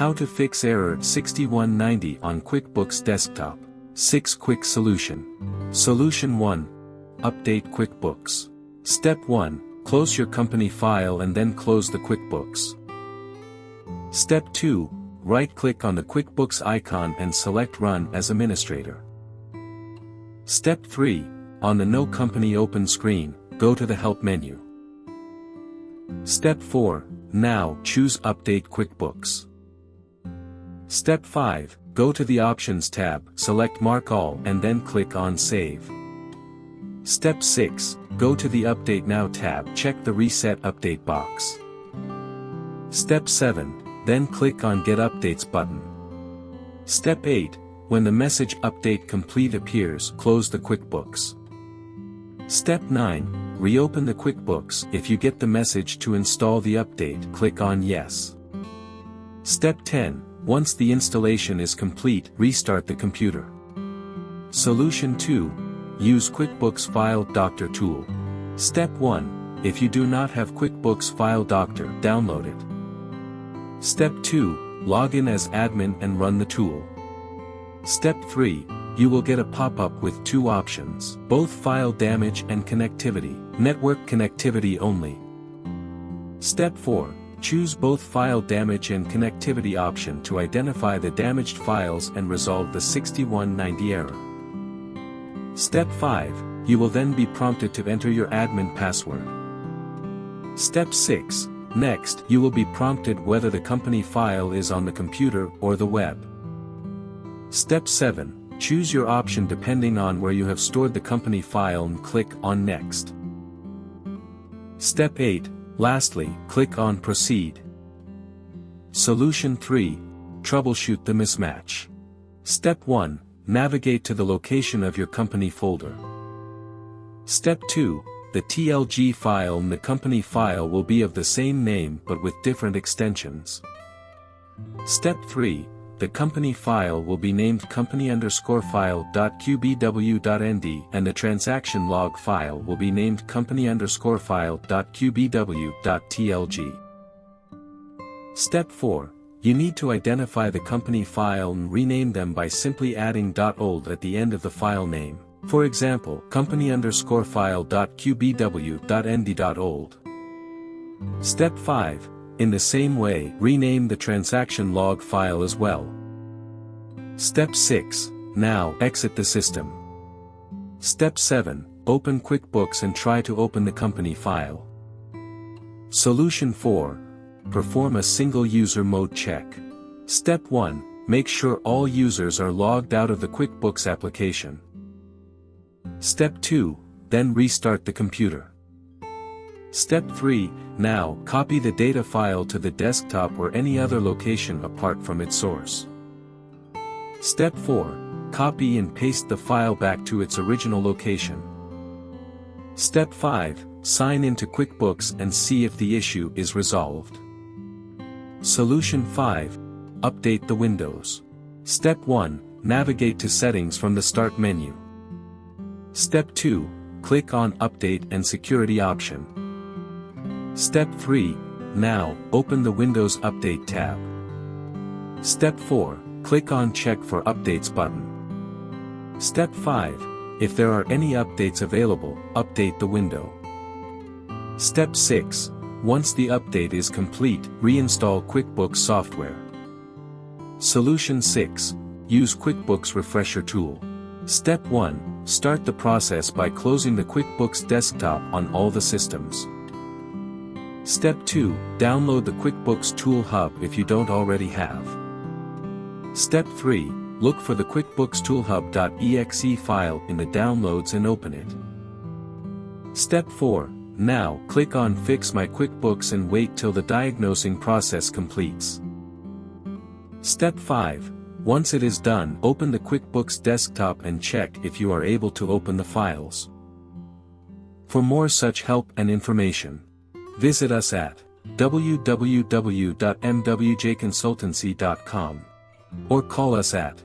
How to fix error 6190 on QuickBooks Desktop. 6 Quick Solution. Solution 1. Update QuickBooks. Step 1. Close your company file and then close the QuickBooks. Step 2. Right-click on the QuickBooks icon and select Run as Administrator. Step 3. On the No Company Open screen, go to the Help menu. Step 4. Now choose Update QuickBooks. Step 5. Go to the Options tab, select Mark All and then click on Save. Step 6. Go to the Update Now tab, check the Reset Update box. Step 7. Then click on Get Updates button. Step 8. When the message Update Complete appears, close the QuickBooks. Step 9. Reopen the QuickBooks. If you get the message to install the update, click on Yes. Step 10. Once the installation is complete, restart the computer. Solution 2. Use QuickBooks File Doctor tool. Step 1. If you do not have QuickBooks File Doctor, download it. Step 2. Log in as admin and run the tool. Step 3. You will get a pop-up with 2 options, both file damage and connectivity, network connectivity only. Step 4. Choose both file damage and connectivity option to identify the damaged files and resolve the 6190 error. Step 5. You will then be prompted to enter your admin password. Step 6. Next, you will be prompted whether the company file is on the computer or the web. Step 7. Choose your option depending on where you have stored the company file and click on Next. Step 8. Lastly, click on Proceed. Solution 3. Troubleshoot the mismatch. Step 1. Navigate to the location of your company folder. Step 2. The TLG file and the company file will be of the same name but with different extensions. Step 3. The company file will be named company_file.qbw.nd and the transaction log file will be named company_file.qbw.tlg. Step 4. You need to identify the company file and rename them by simply adding .old at the end of the file name. For example, company_file.qbw.nd.old. Step 5. In the same way, rename the transaction log file as well. Step 6. Now, exit the system. Step 7. Open QuickBooks and try to open the company file. Solution 4. Perform a single user mode check. Step 1. Make sure all users are logged out of the QuickBooks application. Step 2. Then restart the computer. Step 3. Now, copy the data file to the desktop or any other location apart from its source. Step 4. Copy and paste the file back to its original location. Step 5. Sign into QuickBooks and see if the issue is resolved. Solution 5. Update the windows. Step 1. Navigate to Settings from the Start menu. Step 2. Click on Update and Security option. Step 3. Now, open the Windows Update tab. Step 4. Click on Check for Updates button. Step 5. If there are any updates available, update the window. Step 6. Once the update is complete, reinstall QuickBooks software. Solution 6. Use QuickBooks Refresher tool. Step 1. Start the process by closing the QuickBooks Desktop on all the systems. Step 2. Download the QuickBooks Tool Hub if you don't already have. Step 3. Look for the QuickBooks ToolHub.exe file in the downloads and open it. Step 4. Now, click on Fix My QuickBooks and wait till the diagnosing process completes. Step 5. Once it is done, open the QuickBooks Desktop and check if you are able to open the files. For more such help and information, visit us at www.mwjconsultancy.com or call us at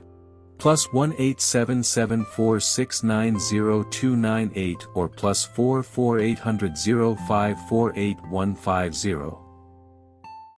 +1 87746900298 or +44 800 0548 150.